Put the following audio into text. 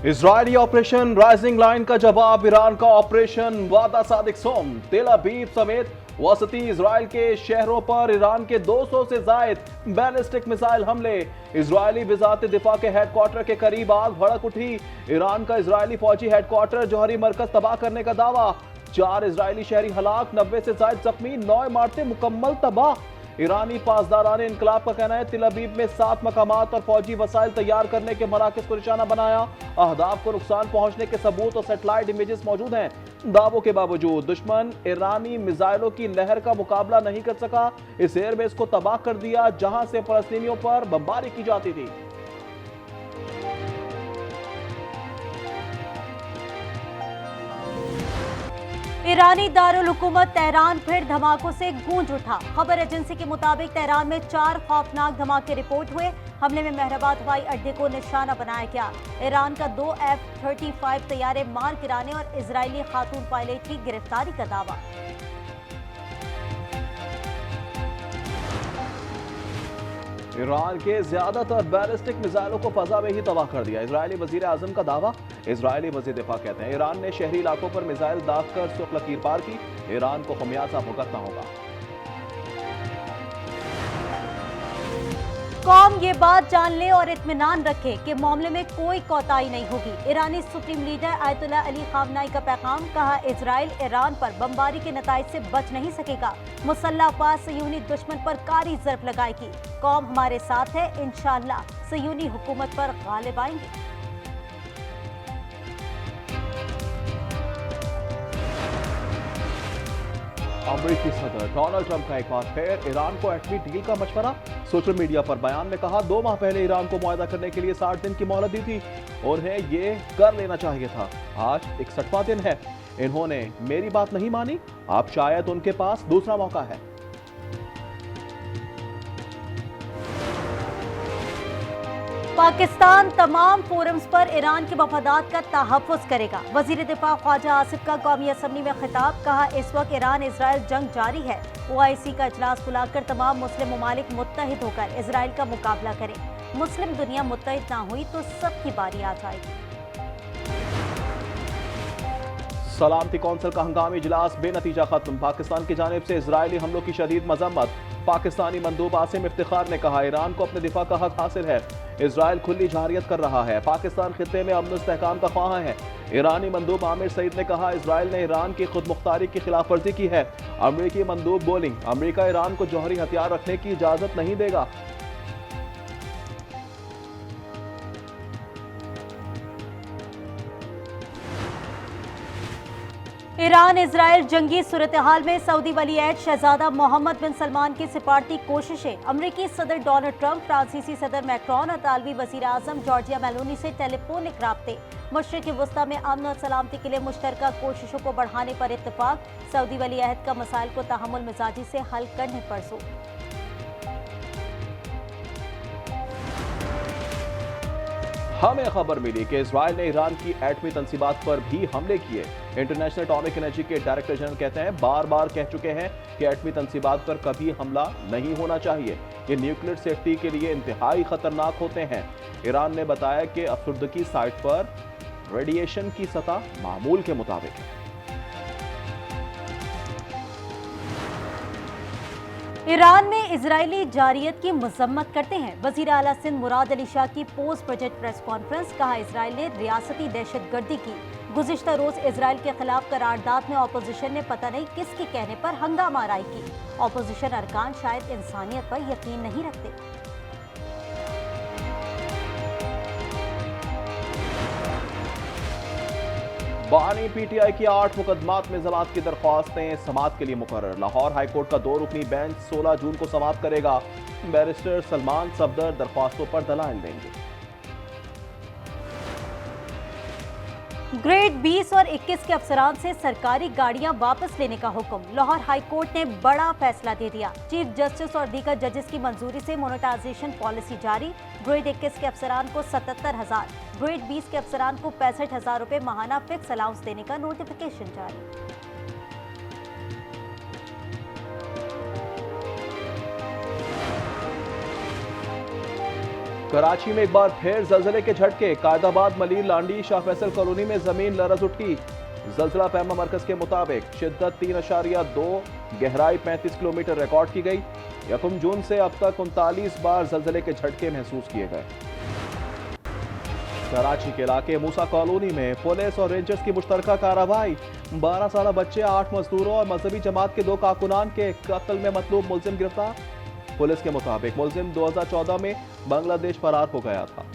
Israeli operation rising line का जवाब Iran का ऑपरेशन वादा सादिक सोम। तेल अवीव समेत वसती इजराइल के शहरों पर ईरान के 200 से जायद बैलिस्टिक मिसाइल हमले। इजरायली वजारत दिफा के हेडक्वार्टर के करीब आग भड़क उठी। ईरान का इजरायली फौजी हेडक्वार्टर जौहरी मरकज तबाह करने का दावा। 4 इजरायली शहरी हलाक, 90 से जायद जख्मी, 9 इमारतें मुकम्मल तबाह। ईरानी पासदाराने इनकलाब का कहना है तिल अवीव में 7 मकामात और फौजी वसाइल तैयार करने के मराकज को निशाना बनाया। अहदाफ को नुकसान पहुंचने के सबूत और सैटेलाइट इमेजेस मौजूद हैं। दावों के बावजूद दुश्मन ईरानी मिसाइलों की लहर का मुकाबला नहीं कर सका। इस एयरबेस को तबाह कर दिया जहां से फलस्तीनियों पर बमबारी की जाती थी। ईरानी दारुल हुकूमत तेहरान फिर धमाकों से गूंज उठा। खबर एजेंसी के मुताबिक तेहरान में 4 खौफनाक धमाके रिपोर्ट हुए। हमले में मेहराबाद हवाई अड्डे को निशाना बनाया गया। ईरान का 2 F-35 तैयारे मार गिराने और इजरायली खातून पायलट की गिरफ्तारी का दावा। ईरान के ज्यादातर बैलिस्टिक मिसाइलों को फजा में ही तबाह कर दिया। इजरायली वजीर आजम का दावा। इजरायली वजीर दिफा कहते हैं ईरान ने शहरी इलाकों पर मिसाइल दागकर सुख लकीर पार की। ईरान को खमियाजा भुगतना होगा। कौम ये बात जान ले और इत्मीनान रखे कि मामले में कोई कोताही नहीं होगी। ईरानी supreme leader Ayatollah Ali Khamenei का पैगाम। कहा इजराइल ईरान पर बमबारी के नताइज से बच नहीं सकेगा। मुसल्लह अफवाज सयूनी दुश्मन पर कारी ज़र्ब लगाएगी। कौम हमारे साथ है, इंशाअल्लाह सयूनी हुकूमत पर गालिब आएंगे। अमेरिकी सदर डोनाल्ड ट्रंप का एक बार फिर ईरान को एटमी डील का मशवरा। सोशल मीडिया पर बयान में कहा 2 माह पहले ईरान को मुआहदा करने के लिए 60 दिन की मोहलत दी थी और उन्हें ये कर लेना चाहिए था। आज 61वां दिन है। इन्होंने मेरी बात नहीं मानी। अब शायद उनके पास दूसरा मौका है। पाकिस्तान तमाम फोरम्स पर ईरान के मफादात का तहफ़्फ़ुज़ करेगा। वज़ीर दिफा ख्वाजा आसिफ का कौमी असम्बली में खिताब। कहा इस वक्त ईरान इजराइल जंग जारी है। OIC का इजलास बुलाकर तमाम मुस्लिम ममालिक मुत्तहिद होकर इजराइल का मुकाबला करें। मुस्लिम दुनिया मुत्तहिद ना हुई तो सबकी बारी आ जाएगी। सलामती कौंसिल का हंगामी इजलास बेनतीजा खत्म। पाकिस्तान की जानिब से इजरायली हमलों की शदीद मजम्मत। पाकिस्तानी मंदूब आसिम इफ्तिखार ने कहा ईरान को अपने दिफा का हक हासिल है। इजराइल खुली जारियत कर रहा है। पाकिस्तान खित्ते में अमन इस्तेहकाम का ख्वाह है। ईरानी मंदूब आमिर सईद ने कहा इजराइल ने ईरान की खुद मुख्तारी की खिलाफ वर्जी की है। अमरीकी मंदूब बोलिंग अमरीका ईरान को जौहरी हथियार रखने की इजाजत नहीं देगा। ईरान इजराइल जंगी सूरत हाल में सऊदी वली अहद शहजादा मोहम्मद बिन सलमान की सिफारती कोशिशें। अमरीकी सदर डोनाल्ड ट्रंप, फ्रांसीसी सदर मैक्रोन और इतालवी वजीर आजम जॉर्जिया मेलोनी से टेलीफोनिक राब्ते। मशरिक़ वस्ता में अमन और सलामती के लिए मुश्तरका कोशिशों को बढ़ाने पर इत्तेफाक। सऊदी वली अहद का मसाइल को तहम्मुल मिजाजी से हल करने पर जोर। हमें खबर मिली कि इजराइल ने ईरान की एटमी तंसीबात पर भी हमले किए। इंटरनेशनल एटॉमिक एनर्जी के डायरेक्टर जनरल कहते हैं बार बार कह चुके हैं कि एटमी तंसीबात पर कभी हमला नहीं होना चाहिए। ये न्यूक्लियर सेफ्टी के लिए इंतहाई खतरनाक होते हैं। ईरान ने बताया कि अफसरदगी साइट पर रेडिएशन की सतह मामूल के मुताबिक है। ईरान में इजरायली जारियत की मजम्मत करते हैं। वजीर आला सिंध मुराद अली शाह की पोस्ट बजट प्रेस कॉन्फ्रेंस। कहा इजराइल ने रियासती दहशतगर्दी की। गुज़िश्ता रोज इजराइल के खिलाफ करारदाद में अपोजिशन ने पता नहीं किसके कहने पर हंगामा आराई की। अपोजिशन अरकान शायद इंसानियत पर यकीन नहीं रखते। बानी PTI की 8 मुकदमात में जमात की दरख्वास्तें समात के लिए मुकर्रर। लाहौर हाईकोर्ट का 2 रुकनी बेंच 16 जून को समात करेगा। बैरिस्टर सलमान सफदर दरख्वास्तों पर दलाइल देंगे। ग्रेड 20 और 21 के अफसरान से सरकारी गाड़ियां वापस लेने का हुक्म। लाहौर हाईकोर्ट ने बड़ा फैसला दे दिया। चीफ जस्टिस और दीगर जजेस की मंजूरी से मोनेटाइजेशन पॉलिसी जारी। ग्रेड 21 के अफसरान को 77,000, ग्रेड 20 के अफसरान को 65,000 रुपए माहाना फिक्स अलाउंस देने का नोटिफिकेशन जारी। कराची में एक बार फिर जलजले के झटके। कायदाबाद, मलीर, लांडी, शाह फैसल कॉलोनी में जमीन लरज उठी। जलजला पैमा मरकज के मुताबिक शिद्दत 3.2, गहराई 35 किलोमीटर रिकॉर्ड की गई। 1 जून से अब तक 39 बार जलजले के झटके महसूस किए गए। कराची के इलाके मूसा कॉलोनी में पुलिस और रेंजर्स की मुश्तरका कार्रवाई। 12 साल बच्चे, 8 मजदूरों और मजहबी जमात के 2 कारकुनान के कत्ल में मतलूब मुलजिम गिरफ्तार। पुलिस के मुताबिक मुलजिम 2014 में बांग्लादेश फरार हो गया था।